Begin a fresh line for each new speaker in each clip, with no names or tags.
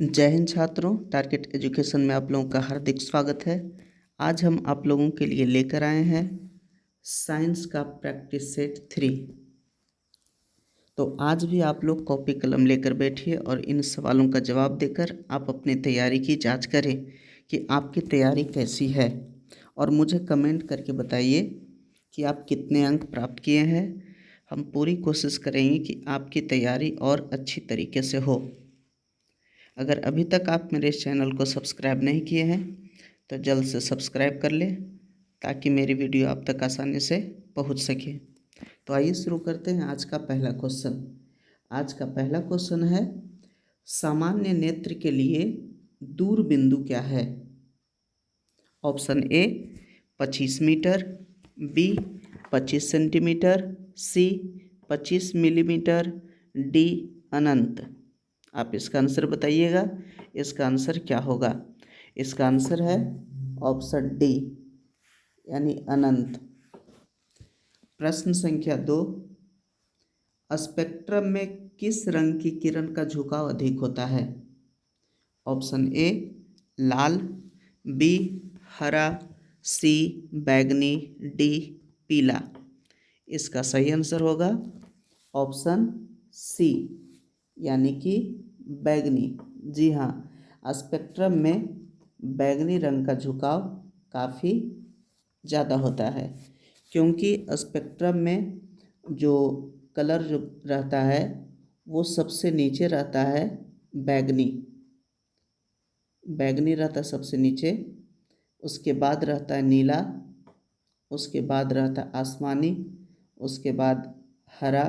जय हिंद छात्रों, target education में आप लोगों का हार्दिक स्वागत है। आज हम आप लोगों के लिए लेकर आए हैं साइंस का प्रैक्टिस सेट 3। तो आज भी आप लोग कॉपी कलम लेकर बैठिए और इन सवालों का जवाब देकर आप अपनी तैयारी की जांच करें कि आपकी तैयारी कैसी है, और मुझे कमेंट करके बताइए कि आप कितने अंक प्राप्त किए हैं। हम पूरी कोशिश करेंगे कि आपकी तैयारी और अच्छी तरीके से हो। अगर अभी तक आप मेरे इस चैनल को सब्सक्राइब नहीं किए हैं तो जल्द से सब्सक्राइब कर लें ताकि मेरी वीडियो आप तक आसानी से पहुंच सके। तो आइए शुरू करते हैं आज का पहला क्वेश्चन। आज का पहला क्वेश्चन है, सामान्य नेत्र के लिए दूर बिंदु क्या है? Option A 25 metre, B 25 centimetre, C 25 millimetre, D अनंत। आप इसका आंसर बताइएगा। इसका आंसर क्या होगा? इसका आंसर है ऑप्शन डी यानी अनंत। प्रश्न संख्या 2, स्पेक्ट्रम में किस रंग की किरण का झुकाव अधिक होता है? ऑप्शन ए लाल, बी हरा, सी बैगनी, डी पीला। इसका सही आंसर होगा ऑप्शन सी यानी कि बैगनी। जी हाँ, स्पेक्ट्रम में बैगनी रंग का झुकाव काफ़ी ज़्यादा होता है, क्योंकि स्पेक्ट्रम में जो कलर जो रहता है वो सबसे नीचे रहता है बैगनी। बैगनी रहता है सबसे नीचे, उसके बाद रहता है नीला, उसके बाद रहता है आसमानी, उसके बाद हरा,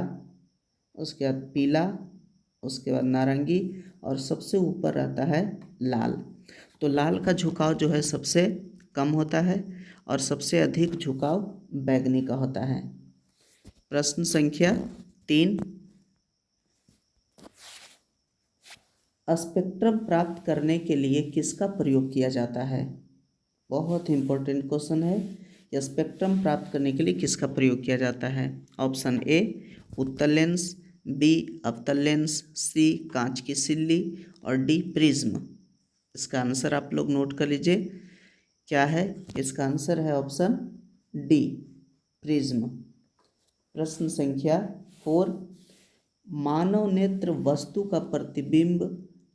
उसके बाद पीला, उसके बाद नारंगी और सबसे ऊपर रहता है लाल। तो लाल का झुकाव जो है सबसे कम होता है और सबसे अधिक झुकाव बैगनी का होता है। प्रश्न संख्या 3, स्पेक्ट्रम प्राप्त करने के लिए किसका प्रयोग किया जाता है? बहुत इंपॉर्टेंट क्वेश्चन है। स्पेक्ट्रम प्राप्त करने के लिए किसका प्रयोग किया जाता है? ऑप्शन ए उत्तल लेंस, बी अवतल लेंस, सी कांच की सिल्ली और डी प्रिज्म। इसका आंसर आप लोग नोट कर लीजिए क्या है। इसका आंसर है ऑप्शन डी प्रिज्म। प्रश्न संख्या 4, मानव नेत्र वस्तु का प्रतिबिंब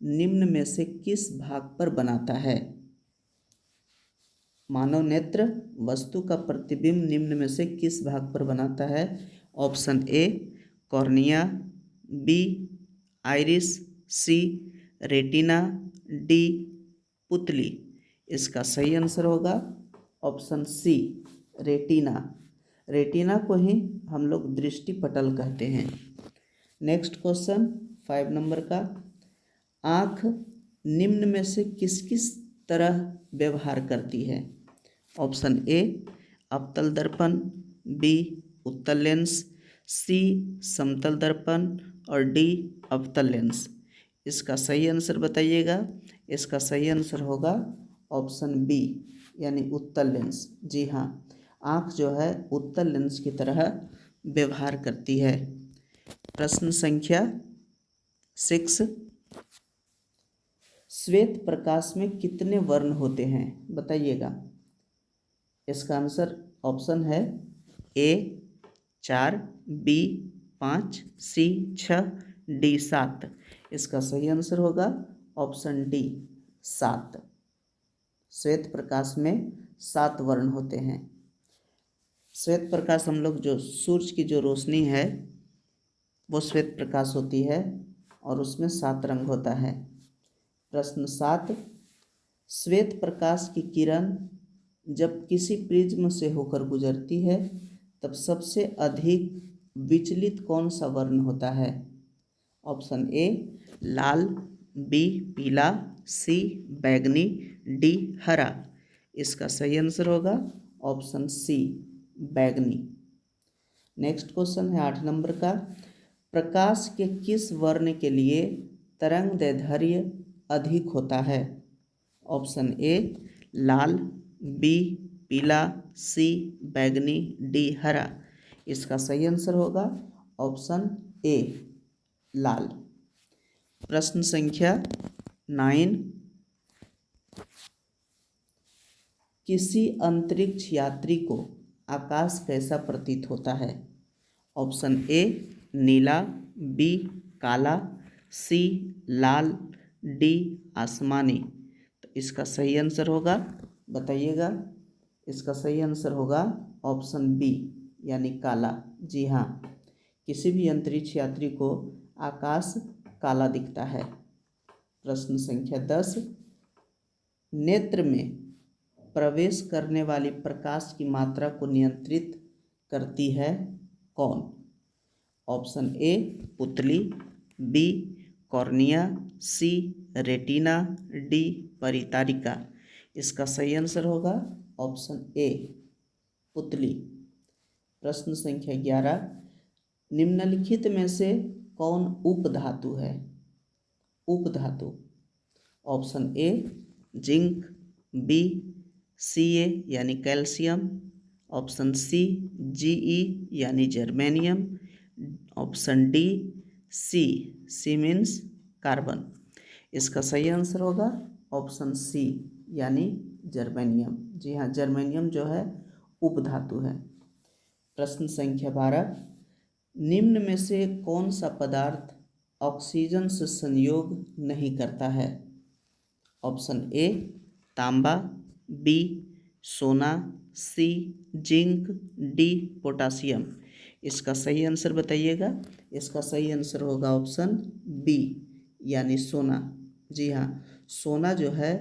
निम्न में से किस भाग पर बनाता है? मानव नेत्र वस्तु का प्रतिबिंब निम्न में से किस भाग पर बनाता है? Option A cornea, B iris, C retina, D पुतली। इसका सही आंसर होगा ऑप्शन सी रेटिना। रेटिना को ही हम लोग दृष्टि पटल कहते हैं। नेक्स्ट क्वेश्चन 5 नंबर का, आँख निम्न में से किस किस तरह व्यवहार करती है? ऑप्शन ए अवतल दर्पण, बी उत्तल लेंस, सी समतल दर्पण और डी अवतल लेंस। इसका सही आंसर बताइएगा। इसका सही आंसर होगा ऑप्शन बी यानी उत्तल लेंस। जी हाँ, आँख जो है उत्तल लेंस की तरह व्यवहार करती है। प्रश्न संख्या 6, श्वेत प्रकाश में कितने वर्ण होते हैं? बताइएगा। इसका आंसर ऑप्शन है ए 4, बी 5, सी 6, डी 7। इसका सही आंसर होगा ऑप्शन डी 7। श्वेत प्रकाश में 7 वर्ण होते हैं। श्वेत प्रकाश हम लोग जो सूर्य की जो रोशनी है वो श्वेत प्रकाश होती है और उसमें 7 रंग होता है। प्रश्न 7, श्वेत प्रकाश की किरण जब किसी प्रिज्म से होकर गुजरती है तब सबसे अधिक विचलित कौन सा वर्ण होता है? ऑप्शन ए लाल, बी पीला, सी बैगनी, डी हरा। इसका सही आंसर होगा ऑप्शन सी बैगनी। नेक्स्ट क्वेश्चन है 8 नंबर का, प्रकाश के किस वर्ण के लिए तरंगदैर्ध्य अधिक होता है? ऑप्शन ए लाल, बी पीला, सी बैगनी, डी हरा। इसका सही आंसर होगा ऑप्शन ए लाल। प्रश्न संख्या 9 किसी अंतरिक्ष यात्री को आकाश कैसा प्रतीत होता है? ऑप्शन ए नीला, बी काला, सी लाल, डी आसमानी। तो इसका सही आंसर होगा, बताइएगा। इसका सही आंसर होगा ऑप्शन बी यानी काला। जी हाँ, किसी भी अंतरिक्ष यात्री को आकाश काला दिखता है। प्रश्न संख्या 10, नेत्र में प्रवेश करने वाली प्रकाश की मात्रा को नियंत्रित करती है कौन? ऑप्शन ए पुतली, बी कॉर्निया, सी रेटिना, डी परितारिका। इसका सही आंसर होगा ऑप्शन ए पुतली। प्रश्न संख्या 11, निम्नलिखित में से कौन उपधातु है? उपधातु। Option A zinc, B Ca यानी कैल्शियम, ऑप्शन सी Ge यानी germanium, option D C means carbon. इसका सही आंसर होगा ऑप्शन सी यानी जर्मेनियम। जी हाँ, जर्मेनियम जो है उपधातु है। प्रश्न संख्या 12, निम्न में से कौन सा पदार्थ ऑक्सीजन से संयोग नहीं करता है? ऑप्शन ए तांबा, बी सोना, सी जिंक, डी पोटासियम। इसका सही आंसर बताइएगा। इसका सही आंसर होगा ऑप्शन बी यानी सोना। जी हाँ, सोना जो है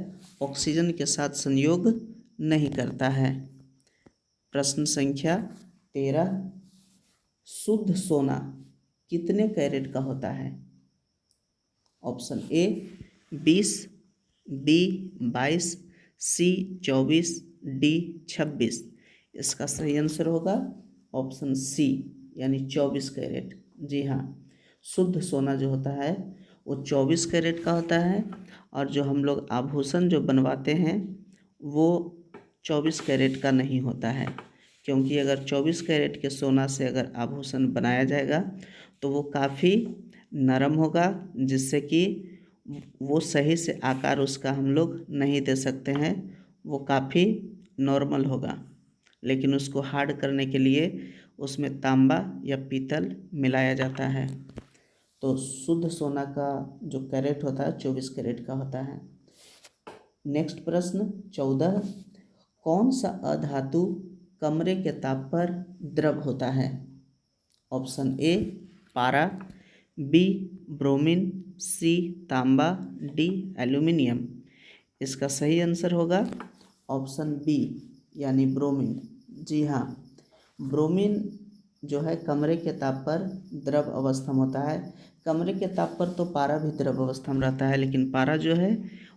ऑक्सीजन के साथ संयोग नहीं करता है। प्रश्न संख्या 13, शुद्ध सोना कितने कैरेट का होता है? Option A 20, B 22, C 24, D 26। इसका सही आंसर होगा ऑप्शन सी यानी 24 कैरेट। जी हाँ, शुद्ध सोना जो होता है वो 24 कैरेट का होता है, और जो हम लोग आभूषण जो बनवाते हैं वो 24 कैरेट का नहीं होता है, क्योंकि अगर 24 कैरेट के सोना से अगर आभूषण बनाया जाएगा तो वो काफ़ी नरम होगा, जिससे कि वो सही से आकार उसका हम लोग नहीं दे सकते हैं, वो काफ़ी नॉर्मल होगा। लेकिन उसको हार्ड करने के लिए उसमें तांबा या पीतल मिलाया जाता है। तो शुद्ध सोना का जो कैरेट होता है 24 कैरेट का होता है। नेक्स्ट प्रश्न 14, कौन सा अधातु कमरे के ताप पर द्रव होता है? ऑप्शन ए पारा, बी ब्रोमीन, सी तांबा, डी एल्यूमिनियम। इसका सही आंसर होगा ऑप्शन बी यानी ब्रोमीन। जी हाँ, ब्रोमीन जो है कमरे के ताप पर द्रव अवस्था में होता है। कमरे के ताप पर तो पारा भी द्रव अवस्था में रहता है, लेकिन पारा जो है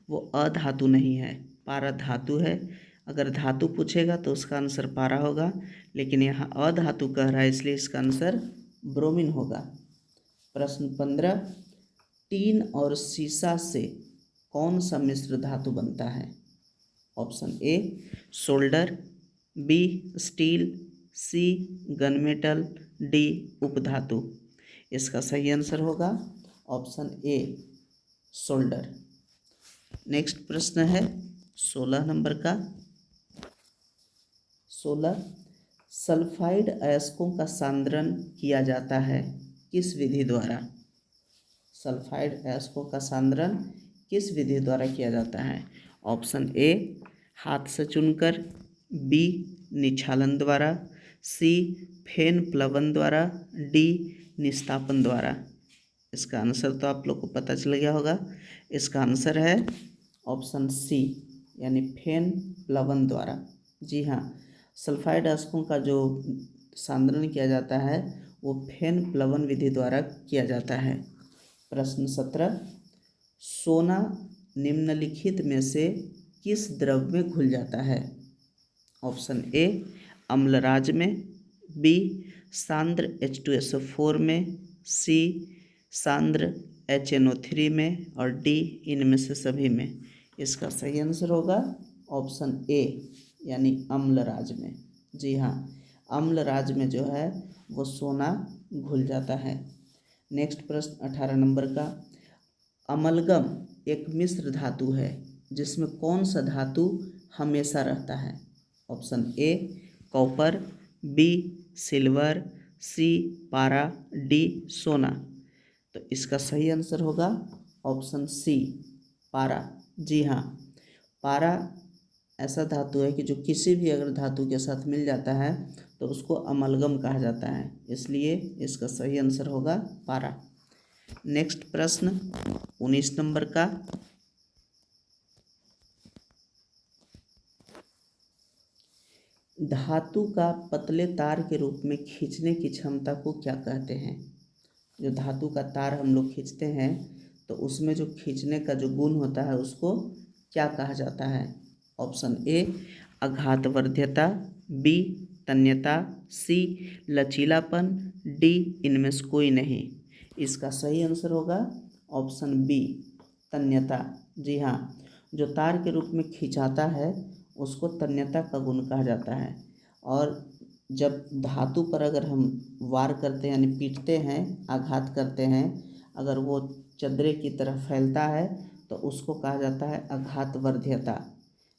वो अधातु नहीं है, पारा धातु है। अगर धातु पूछेगा तो उसका आंसर पारा होगा, लेकिन यहाँ अधातु कह रहा है इसलिए इसका आंसर ब्रोमीन होगा। प्रश्न 15, टीन और सीसा से कौन सा मिश्र धातु बनता है? Option A solder, B steel, C gunmetal, D उपधातु। इसका सही आंसर होगा ऑप्शन ए सोल्डर। नेक्स्ट प्रश्न है 16 नंबर का। 16, सल्फाइड अयस्कों का सांद्रण किया जाता है किस विधि द्वारा? सल्फाइड अयस्कों का सांद्रण किस विधि द्वारा किया जाता है? ऑप्शन ए हाथ से चुनकर, बी निछालन द्वारा, सी फेन प्लवन द्वारा, डी निस्तापन द्वारा। इसका आंसर तो आप लोग को पता चल गया होगा। इसका आंसर है ऑप्शन सी यानी फेन प्लवन द्वारा। जी हाँ, सल्फाइड अयस्कों का जो सांद्रण किया जाता है वो फेन प्लवन विधि द्वारा किया जाता है। प्रश्न 17, सोना निम्नलिखित में से किस द्रव में घुल जाता है? ऑप्शन ए अम्लराज में, बी सांद्र H2SO4 में, सी सांद्र HNO3 में, और डी इनमें से सभी में। इसका सही आंसर होगा ऑप्शन ए यानी अम्लराज में। जी हाँ, अम्लराज में जो है वो सोना घुल जाता है। नेक्स्ट प्रश्न 18 नंबर का, अमलगम एक मिश्र धातु है जिसमें कौन सा धातु हमेशा रहता है? Option A copper, B silver, C पारा, डी सोना। तो इसका सही आंसर होगा ऑप्शन सी पारा। जी हाँ, पारा ऐसा धातु है कि जो किसी भी अगर धातु के साथ मिल जाता है तो उसको अमलगम कहा जाता है, इसलिए इसका सही आंसर होगा पारा। नेक्स्ट प्रश्न 19 नंबर का, धातु का पतले तार के रूप में खींचने की क्षमता को क्या कहते हैं? जो धातु का तार हम लोग खींचते हैं तो उसमें जो खींचने का जो गुण होता है उसको क्या कहा जाता है? ऑप्शन ए आघातवर्ध्यता, बी तन्यता, सी लचीलापन, डी इनमें से कोई नहीं। इसका सही आंसर होगा ऑप्शन बी तन्यता। जी हाँ, जो तार के रूप में खिंचाता है उसको तन्यता का गुण कहा जाता है। और जब धातु पर अगर हम वार करते हैं यानी पीटते हैं, आघात करते हैं, अगर वो चदरे की तरह फैलता है तो उसको कहा जाता है आघातवर्ध्यता।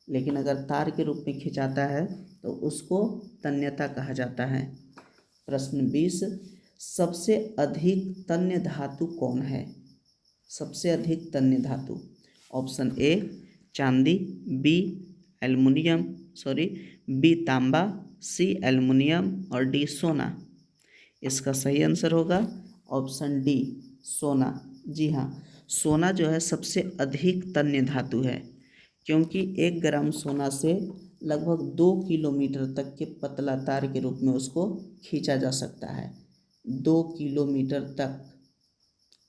लेकिन अगर तार के रूप में खिंचाता है तो उसको तन्यता कहा जाता है। प्रश्न 20, सबसे अधिक तन्य धातु कौन है? सबसे अधिक तन्य धातु, ऑप्शन ए चांदी, बी एल्युमिनियम बी तांबा, सी एल्युमिनियम और डी सोना। इसका सही आंसर होगा ऑप्शन डी सोना। जी हाँ, सोना जो है सबसे अधिक तन्य धातु है, क्योंकि 1 ग्राम सोना से लगभग 2 किलोमीटर तक के पतला तार के रूप में उसको खींचा जा सकता है। 2 किलोमीटर तक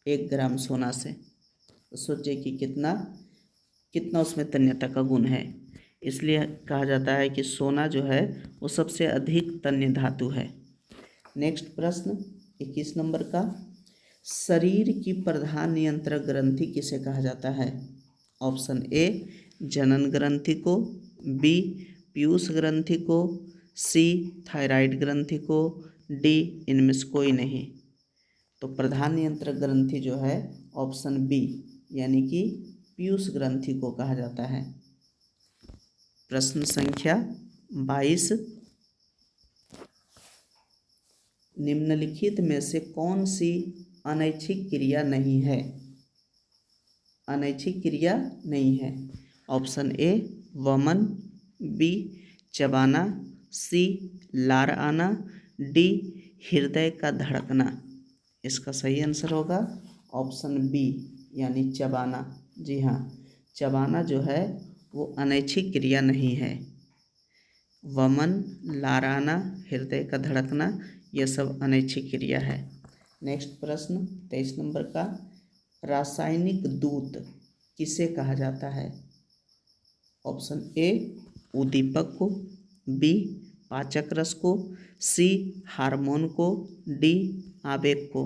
1 ग्राम सोना से, तो सोचिए कि कितना उसमें तन्यता का गुण है। इसलिए कहा जाता है कि सोना जो है वो सबसे अधिक तन्य धातु है। नेक्स्ट प्रश्न 21 नंबर का, शरीर की प्रधान नियंत्रक ग्रंथि किसे कहा जाता है? ऑप्शन ए जनन ग्रंथि को, बी पीयूष ग्रंथि को, सी थायराइड ग्रंथि को, डी इनमें से कोई नहीं। तो प्रधान नियंत्रक ग्रंथि जो है ऑप्शन बी यानी कि पीयूष ग्रंथि को कहा जाता है। प्रश्न संख्या 22, निम्नलिखित में से कौन सी अनैच्छिक क्रिया नहीं है? अनैच्छिक क्रिया नहीं है। ऑप्शन ए वमन, बी चबाना, सी लार आना, डी हृदय का धड़कना। इसका सही आंसर होगा ऑप्शन बी यानी चबाना। जी हाँ, चबाना जो है वो अनैच्छिक क्रिया नहीं है। वमन, लाराना, हृदय का धड़कना यह सब अनैच्छिक क्रिया है। नेक्स्ट प्रश्न 23 नंबर का, रासायनिक दूत किसे कहा जाता है? ऑप्शन ए उद्दीपक को, बी पाचक रस को, सी हार्मोन को, डी आवेग को।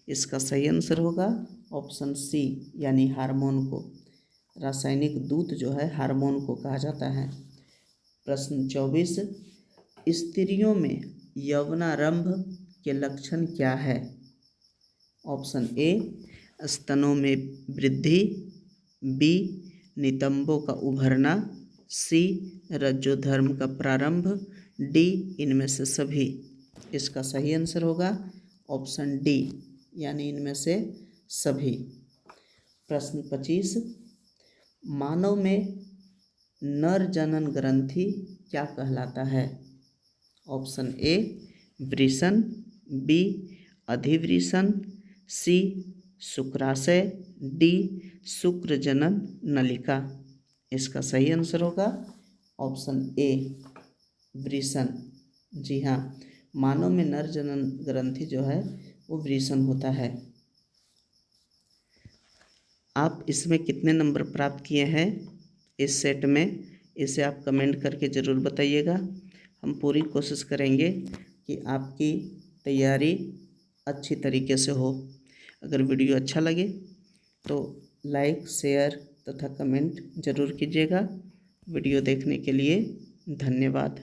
इसका सही आंसर होगा ऑप्शन सी यानी हार्मोन को। रासायनिक दूत जो है हार्मोन को कहा जाता है। प्रश्न 24, स्त्रियों में यौवनारंभ के लक्षण क्या है? ऑप्शन ए स्तनों में वृद्धि, बी नितंबों का उभरना, सी रज्जोधर्म का प्रारंभ, डी इनमें से सभी। इसका सही आंसर होगा ऑप्शन डी यानी इनमें से सभी। प्रश्न 25, मानव में नर जनन ग्रंथि क्या कहलाता है? ऑप्शन ए वृषण, बी अधिवृषण, सी शुक्राशय, डी शुक्र जनन नलिका। इसका सही आंसर होगा ऑप्शन ए वृषण। जी हाँ, मानव में नर जनन ग्रंथि जो है वो वृषण होता है। आप इसमें कितने नंबर प्राप्त किए हैं इस सेट में, इसे आप कमेंट करके ज़रूर बताइएगा। हम पूरी कोशिश करेंगे कि आपकी तैयारी अच्छी तरीके से हो। अगर वीडियो अच्छा लगे तो लाइक, शेयर तथा कमेंट ज़रूर कीजिएगा। वीडियो देखने के लिए धन्यवाद।